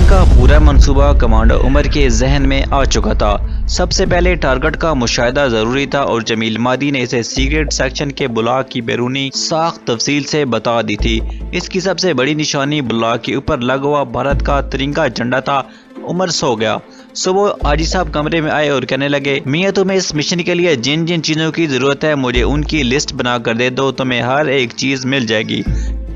کا پورا منصوبہ کمانڈر عمر کے ذہن میں آ چکا تھا۔ سب سے پہلے ٹارگٹ کا مشاہدہ ضروری تھا اور جمیل مادی نے اسے سیکرٹ سیکشن کے بلاک کی بیرونی ساخت تفصیل سے بتا دی تھی۔ اس کی سب سے بڑی نشانی بلاک کے اوپر لگا ہوا بھارت کا ترنگا جھنڈا تھا۔ عمر سو گیا۔ صبح حاجی صاحب کمرے میں آئے اور کہنے لگے، میاں تمہیں اس مشن کے لیے جن جن چیزوں کی ضرورت ہے مجھے ان کی لسٹ بنا کر دے دو، تمہیں ہر ایک چیز مل جائے گی۔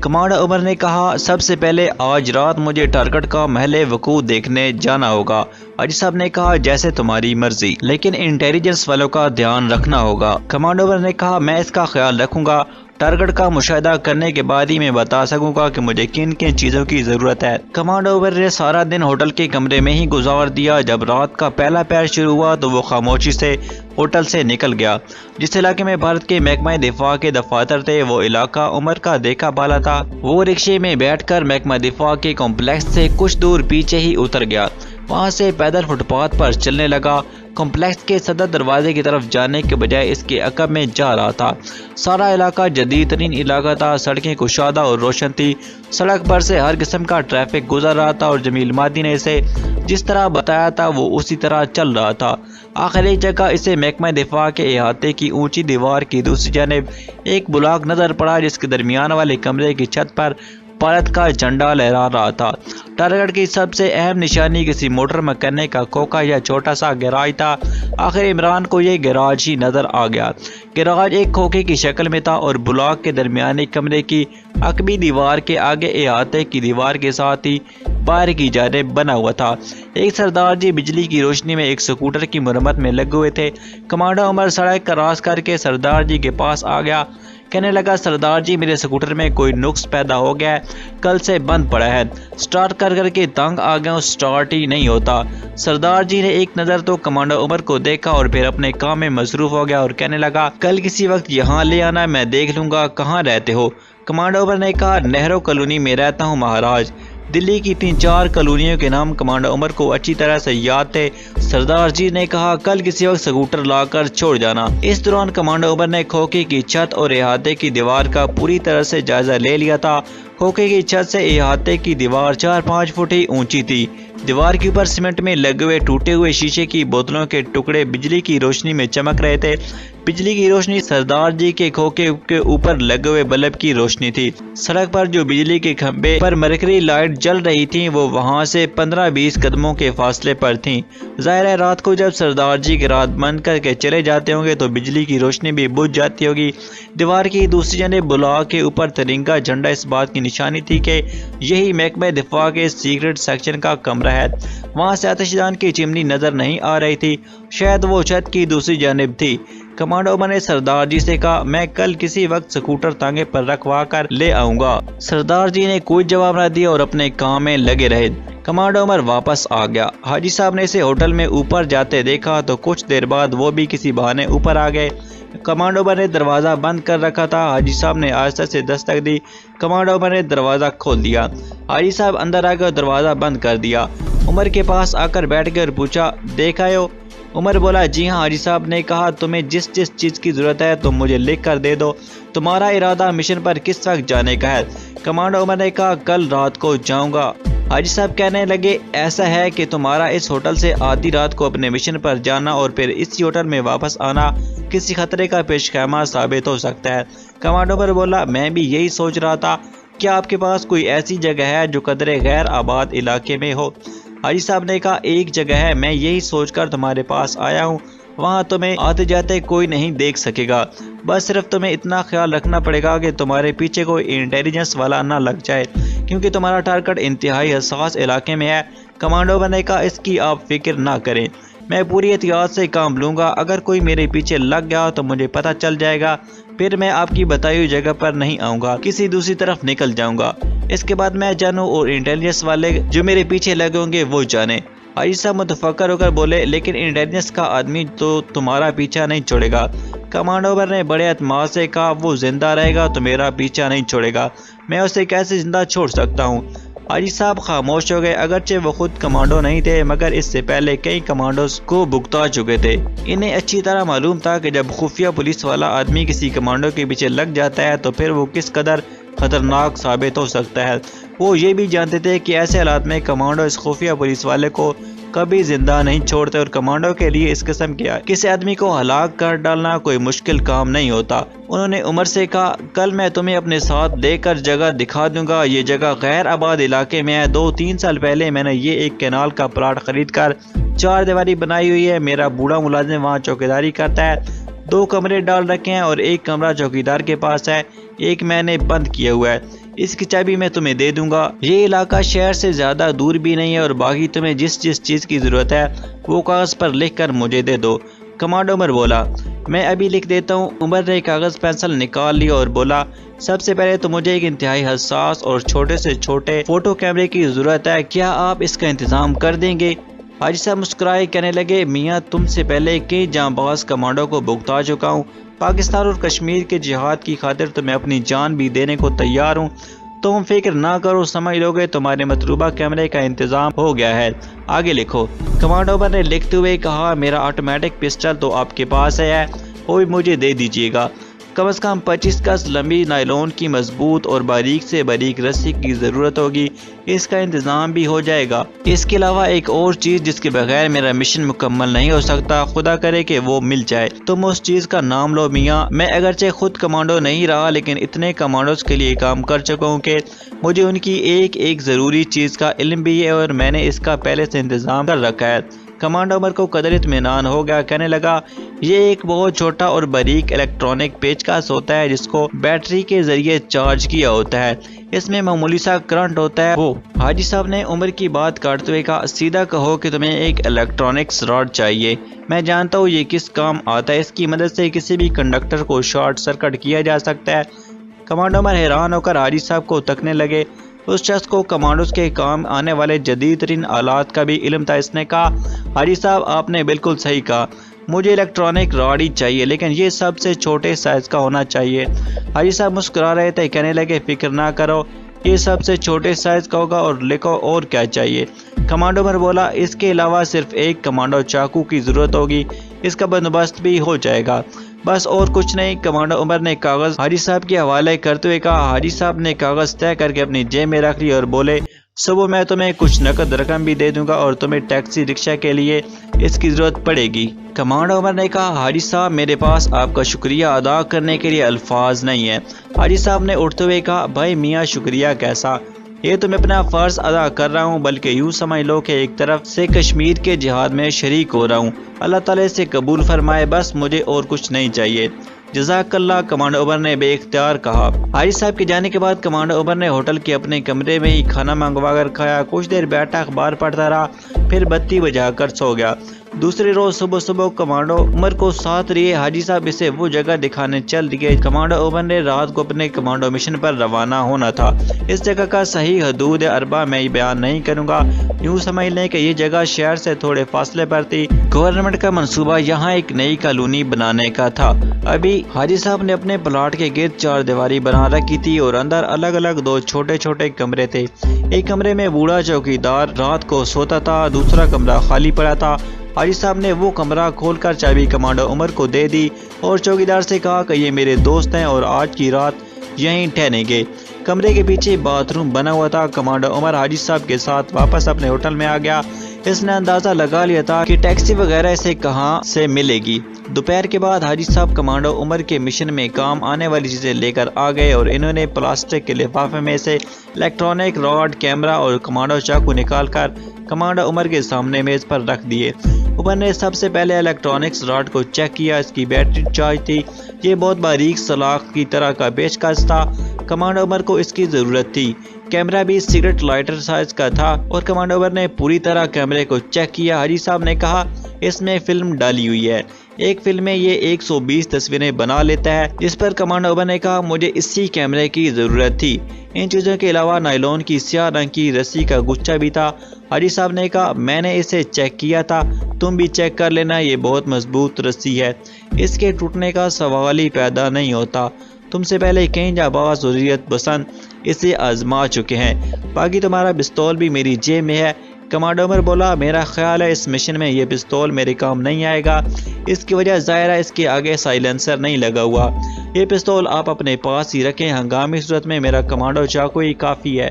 کمانڈر عمر نے کہا، سب سے پہلے آج رات مجھے ٹارگٹ کا محل وقوع دیکھنے جانا ہوگا۔ حاجی صاحب نے کہا، جیسے تمہاری مرضی، لیکن انٹیلیجنس والوں کا دھیان رکھنا ہوگا۔ کمانڈر عمر نے کہا، میں اس کا خیال رکھوں گا۔ ٹارگٹ کا مشاہدہ کرنے کے بعد ہی میں بتا سکوں گا کہ مجھے کن کن چیزوں کی ضرورت ہے۔ کمانڈر عمر نے سارا دن ہوٹل کے کمرے میں ہی گزار دیا۔ جب رات کا پہلا پہر شروع ہوا تو وہ خاموشی سے ہوٹل سے نکل گیا۔ جس علاقے میں بھارت کے محکمہ دفاع کے دفاتر تھے، وہ علاقہ عمر کا دیکھا بالا تھا۔ وہ رکشے میں بیٹھ کر محکمہ دفاع کے کمپلیکس سے کچھ دور پیچھے ہی اتر گیا۔ وہاں سے پیدل فٹ پاتھ پر چلنے لگا۔ کمپلیکس کے صدر دروازے کی طرف جانے کے بجائے اس کے عقب میں جا رہا تھا۔ سارا علاقہ جدید ترین علاقہ تھا۔ سڑکیں کشادہ اور روشن تھی۔ سڑک پر سے ہر قسم کا ٹریفک گزر رہا تھا اور جمیل مادی نے اسے جس طرح بتایا تھا وہ اسی طرح چل رہا تھا۔ آخر ایک جگہ اسے محکمہ دفاع کے احاطے کی اونچی دیوار کی دوسری جانب ایک بلاک نظر پڑا، جس کے درمیان والے کمرے کی چھت پر بھارت کا جھنڈا لہرا رہا تھا۔ ٹارگٹ کی سب سے اہم نشانی کسی موٹر مکینک کا کھوکھا یا چھوٹا سا گیراج تھا۔ آخر عمران کو یہ گیراج ہی نظر آ گیا۔ گیراج ایک کھوکھے کی شکل میں تھا اور بلاک کے درمیانی کمرے کی عقبی دیوار کے آگے احاطے کی دیوار کے ساتھ ہی باہر کی جانب بنا ہوا تھا۔ ایک سردار جی بجلی کی روشنی میں ایک سکوٹر کی مرمت میں لگے ہوئے تھے۔ کمانڈر عمر سڑک کراس کر کے سردار جی کے پاس آ گیا۔ کہنے لگا، سردار جی میرے سکوٹر میں کوئی نقص پیدا ہو گیا ہے، کل سے بند پڑا ہے، سٹارٹ کر کر کے تنگ آ گیا ہوں، سٹارٹ ہی نہیں ہوتا۔ سردار جی نے ایک نظر تو کمانڈر عمر کو دیکھا اور پھر اپنے کام میں مصروف ہو گیا اور کہنے لگا، کل کسی وقت یہاں لے آنا، میں دیکھ لوں گا کہاں رہتے ہو۔ کمانڈر عمر نے کہا، نہرو کالونی میں رہتا ہوں مہاراج۔ دلی کی 3-4 کالونیوں کے نام کمانڈر عمر کو اچھی طرح سے یاد تھے۔ سردار جی نے کہا، کل کسی وقت سکوٹر لا کر چھوڑ جانا۔ اس دوران کمانڈر عمر نے کھوکھے کی چھت اور احاطے کی دیوار کا پوری طرح سے جائزہ لے لیا تھا۔ کھوکھے کی چھت سے احاطے کی دیوار 4-5 فٹ ہی اونچی تھی۔ دیوار کے اوپر سیمنٹ میں لگے ہوئے ٹوٹے ہوئے شیشے کی بوتلوں کے ٹکڑے بجلی کی روشنی میں چمک رہے تھے۔ بجلی کی روشنی سردار جی کے کھوکھے کے اوپر لگے ہوئے بلب کی روشنی تھی۔ سڑک پر جو بجلی کے کھمبے پر مرکری لائٹ جل رہی تھیں وہ وہاں سے 15-20 قدموں کے فاصلے پر تھیں۔ ظاہر ہے رات کو جب سردار جی کے رات بند کر کے چلے جاتے ہوں گے تو بجلی کی روشنی بھی بجھ جاتی ہوگی۔ دیوار کی دوسری جانب بلاک کے اوپر ترنگا جھنڈا اس بات کی نشانی تھی کہ یہی محکمہ دفاع کے سیکرٹ سیکشن کا کمرہ ہے۔ وہاں سے آتش دان کی چمنی نظر نہیں آ رہی تھی، شاید وہ چھت کی دوسری جانب تھی۔ کمانڈر عمر نے سردار جی سے کہا، میں کل کسی وقت سکوٹر تانگے پر رکھوا کر لے آؤں گا۔ سردار جی نے کوئی جواب نہ دیا اور اپنے کام میں لگے رہے۔ کمانڈر عمر واپس آ گیا۔ حاجی صاحب نے اسے ہوٹل میں اوپر جاتے دیکھا تو کچھ دیر بعد وہ بھی کسی بہانے اوپر آ گئے۔ کمانڈر عمر نے دروازہ بند کر رکھا تھا۔ حاجی صاحب نے آہستہ سے دستک دی۔ کمانڈر عمر نے دروازہ کھول دیا۔ حاجی صاحب اندر آ گئے اور دروازہ بند کر دیا۔ عمر کے پاس آ کر بیٹھ گئے اور پوچھا، دیکھ آئے ہو؟ عمر بولا، جی ہاں۔ حاجی صاحب نے کہا، تمہیں جس چیز کی ضرورت ہے تم مجھے لکھ کر دے دو۔ تمہارا ارادہ مشن پر کس وقت جانے کا ہے؟ کمانڈر عمر نے کہا، کل رات کو جاؤں گا۔ حاجی صاحب کہنے لگے، ایسا ہے کہ تمہارا اس ہوٹل سے آدھی رات کو اپنے مشن پر جانا اور پھر اسی ہوٹل میں واپس آنا کسی خطرے کا پیش خیمہ ثابت ہو سکتا ہے۔ کمانڈر عمر بولا، میں بھی یہی سوچ رہا تھا، کیا آپ کے پاس کوئی ایسی جگہ ہے جو قدرے غیر آباد علاقے میں ہو؟ حاجی صاحب نے کہا، ایک جگہ ہے، میں یہی سوچ کر تمہارے پاس آیا ہوں، وہاں تمہیں آتے جاتے کوئی نہیں دیکھ سکے گا، بس صرف تمہیں اتنا خیال رکھنا پڑے گا کہ تمہارے پیچھے کوئی انٹیلیجنس والا نہ لگ جائے، کیونکہ تمہارا ٹارگٹ انتہائی حساس علاقے میں ہے۔ کمانڈر عمر نے کہا، اس کی آپ فکر نہ کریں، میں پوری احتیاط سے کام لوں گا، اگر کوئی میرے پیچھے لگ گیا تو مجھے پتہ چل جائے گا، پھر میں آپ کی بتائی ہوئی جگہ پر نہیں آؤں گا، کسی دوسری طرف نکل جاؤں گا، اس کے بعد میں جانوں اور انٹیلیجنس والے جو میرے پیچھے لگے ہوں گے وہ جانے۔ حاجی صاحب متفکر ہو کر بولے، لیکن انٹیلیجنس کا آدمی تو تمہارا پیچھا نہیں چھوڑے گا۔ کمانڈر عمر نے بڑے اعتماد سے کہا، وہ زندہ رہے گا تو میرا پیچھا نہیں چھوڑے گا، میں اسے کیسے زندہ چھوڑ سکتا ہوں؟ حاجی صاحب خاموش ہو گئے۔ اگرچہ وہ خود کمانڈو نہیں تھے مگر اس سے پہلے کئی کمانڈوز کو بھگتا چکے تھے۔ انہیں اچھی طرح معلوم تھا کہ جب خفیہ پولیس والا آدمی کسی کمانڈو کے پیچھے لگ جاتا ہے تو پھر وہ کس قدر خطرناک ثابت ہو سکتا ہے۔ وہ یہ بھی جانتے تھے کہ ایسے حالات میں کمانڈو اس خفیہ پولیس والے کو کبھی زندہ نہیں چھوڑتے اور کمانڈو کے لیے اس قسم کے کسی آدمی کو ہلاک کر ڈالنا کوئی مشکل کام نہیں ہوتا۔ انہوں نے عمر سے کہا، کل میں تمہیں اپنے ساتھ لے کر جگہ دکھا دوں گا۔ یہ جگہ غیر آباد علاقے میں ہے۔ 2-3 سال پہلے میں نے یہ ایک کینال کا پلاٹ خرید کر 4 دیواری بنائی ہوئی ہے۔ میرا بوڑھا ملازم وہاں چوکیداری کرتا ہے۔ 2 کمرے ڈال رکھے ہیں اور ایک کمرہ چوکیدار کے پاس ہے، ایک میں نے بند کیا ہوا ہے۔ اس کی چابی میں تمہیں دے دوں گا۔ یہ علاقہ شہر سے زیادہ دور بھی نہیں ہے اور باقی تمہیں جس چیز کی ضرورت ہے وہ کاغذ پر لکھ کر مجھے دے دو۔ کمانڈو عمر بولا، میں ابھی لکھ دیتا ہوں۔ عمر نے کاغذ پینسل نکال لی اور بولا، سب سے پہلے تو مجھے ایک انتہائی حساس اور چھوٹے سے چھوٹے فوٹو کیمرے کی ضرورت ہے۔ کیا آپ اس کا انتظام کر دیں گے؟ حاجی صاحب مسکرائے کہنے لگے، میاں تم سے پہلے کئی جانباز کمانڈو کو بھگتا چکا ہوں۔ پاکستان اور کشمیر کے جہاد کی خاطر تمہیں اپنی جان بھی دینے کو تیار ہوں۔ تم فکر نہ کرو، سمجھ لو گے تمہارے مطلوبہ کیمرے کا انتظام ہو گیا ہے۔ آگے لکھو۔ کمانڈو عمر نے لکھتے ہوئے کہا، میرا آٹومیٹک پسٹل تو آپ کے پاس ہے، وہ بھی مجھے دے دیجیے گا۔ کم از کم 25 گز لمبی نائلون کی مضبوط اور باریک سے باریک رسی کی ضرورت ہوگی، اس کا انتظام بھی ہو جائے گا۔ اس کے علاوہ ایک اور چیز جس کے بغیر میرا مشن مکمل نہیں ہو سکتا، خدا کرے کہ وہ مل جائے۔ تم اس چیز کا نام لو میاں۔ میں اگرچہ خود کمانڈو نہیں رہا لیکن اتنے کمانڈوز کے لیے کام کر چکا ہوں کہ مجھے ان کی ایک ضروری چیز کا علم بھی ہے اور میں نے اس کا پہلے سے انتظام کر رکھا ہے۔ کمانڈو عمر کو قدر اطمینان ہو گیا، کہنے لگا، یہ ایک بہت چھوٹا اور باریک الیکٹرانک پیچکس ہوتا ہے جس کو بیٹری کے ذریعے چارج کیا ہوتا ہے۔ اس میں معمولی سا کرنٹ ہوتا ہے۔ وہ حاجی صاحب نے عمر کی بات کاٹتے ہوئے کہا، سیدھا کہو کہ تمہیں ایک الیکٹرانکس راڈ چاہیے۔ میں جانتا ہوں یہ کس کام آتا ہے، اس کی مدد سے کسی بھی کنڈکٹر کو شارٹ سرکٹ کیا جا سکتا ہے۔ کمانڈو عمر حیران ہو کر حاجی صاحب کو تکنے لگے۔ اس شخص کو کمانڈوز کے کام آنے والے جدید ترین آلات کا بھی علم تھا۔ اس نے کہا، حاجی صاحب آپ نے بالکل صحیح کہا، مجھے الیکٹرانک راڈ ہی چاہیے لیکن یہ سب سے چھوٹے سائز کا ہونا چاہیے۔ حاجی صاحب مسکرا رہے تھے، کہنے لگے، فکر نہ کرو، یہ سب سے چھوٹے سائز کا ہوگا اور لکھو اور کیا چاہیے۔ کمانڈو عمر بولا، اس کے علاوہ صرف ایک کمانڈو چاقو کی ضرورت ہوگی، اس کا بندوبست بھی ہو جائے گا، بس اور کچھ نہیں۔ کمانڈو عمر نے کاغذ حاجی صاحب کے حوالے کرتے ہوئے کہا۔ حاجی صاحب نے کاغذ طے کر کے اپنی جیب میں رکھ لی اور بولے، صبح میں تمہیں کچھ نقد رقم بھی دے دوں گا اور تمہیں ٹیکسی رکشہ کے لیے اس کی ضرورت پڑے گی۔ کمانڈو عمر نے کہا، حاجی صاحب میرے پاس آپ کا شکریہ ادا کرنے کے لیے الفاظ نہیں ہے۔ حاجی صاحب نے اٹھتے ہوئے کہا، بھائی میاں شکریہ کیسا، یہ تو میں اپنا فرض ادا کر رہا ہوں، بلکہ یوں سمجھ لو کہ ایک طرف سے کشمیر کے جہاد میں شریک ہو رہا ہوں۔ اللہ تعالی سے قبول فرمائے، بس مجھے اور کچھ نہیں چاہیے۔ جزاک اللہ، کمانڈو عمر نے بے اختیار کہا۔ حاجی صاحب کے جانے کے بعد کمانڈو عمر نے ہوٹل کے اپنے کمرے میں ہی کھانا منگوا کر کھایا، کچھ دیر بیٹھا اخبار پڑھتا رہا، پھر بتی بجھا کر سو گیا۔ دوسرے روز صبح کمانڈو عمر کو ساتھ لیے حاجی صاحب اسے وہ جگہ دکھانے چل دیے۔ کمانڈو عمر نے رات کو اپنے کمانڈو مشن پر روانہ ہونا تھا۔ اس جگہ کا صحیح حدود اربع میں بیان نہیں کروں گا، یوں سمجھ لیں کہ یہ جگہ شہر سے تھوڑے فاصلے پر تھی۔ گورنمنٹ کا منصوبہ یہاں ایک نئی کالونی بنانے کا تھا۔ ابھی حاجی صاحب نے اپنے پلاٹ کے گرد 4 دیواری بنا رکھی تھی اور اندر الگ الگ 2 چھوٹے چھوٹے کمرے تھے۔ ایک کمرے میں بوڑھا چوکیدار رات کو سوتا تھا، دوسرا کمرہ خالی پڑا تھا۔ حاجی صاحب نے وہ کمرہ کھول کر چابی کمانڈو عمر کو دے دی اور چوکیدار سے کہا کہ یہ میرے دوست ہیں اور آج کی رات یہیں ٹھہریں گے۔ کمرے کے پیچھے باتھ روم بنا ہوا تھا۔ کمانڈو عمر حاجی صاحب کے ساتھ واپس اپنے ہوٹل میں آ گیا۔ اس نے اندازہ لگا لیا تھا کہ ٹیکسی وغیرہ اسے کہاں سے ملے گی۔ دوپہر کے بعد حاجی صاحب کمانڈو عمر کے مشن میں کام آنے والی چیزیں لے کر آ گئے اور انہوں نے پلاسٹک کے لفافے میں سے الیکٹرانک راڈ، کیمرہ اور کمانڈو چاقو نکال کر کمانڈو عمر کے سامنے میز پر رکھ دیے۔ عمر نے سب سے پہلے الیکٹرانکس راڈ کو چیک کیا، اس کی بیٹری چارج تھی۔ یہ بہت باریک سلاخ کی طرح کا پیچکس تھا، کمانڈو عمر کو اس کی ضرورت تھی۔ کیمرہ بھی سگریٹ لائٹر سائز کا تھا اور کمانڈو عمر نے پوری طرح کیمرے کو چیک کیا۔ حاجی صاحب نے کہا، اس میں فلم ڈالی ہوئی ہے، ایک فلم میں یہ 120 تصویریں بنا لیتا ہے۔ جس پر کمانڈو عمر نے کہا، مجھے اسی کیمرے کی ضرورت تھی۔ ان چیزوں کے علاوہ نائلون کی سیاہ رنگ کی رسی کا گچھا بھی تھا۔ حاجی صاحب نے کہا، میں نے اسے چیک کیا تھا، تم بھی چیک کر لینا، یہ بہت مضبوط رسی ہے، اس کے ٹوٹنے کا سوال ہی پیدا نہیں ہوتا۔ تم سے پہلے کئی جانباز ضروریت پسند اسے آزما چکے ہیں، باقی تمہارا پستول بھی میری جیب میں ہے۔ کمانڈو عمر بولا، میرا خیال ہے اس مشن میں یہ پستول میرے کام نہیں آئے گا، اس کی وجہ ظاہر ہے اس کے آگے سائلنسر نہیں لگا ہوا۔ یہ پستول آپ اپنے پاس ہی رکھیں، ہنگامی صورت میں میرا کمانڈو چاقو ہی کافی ہے۔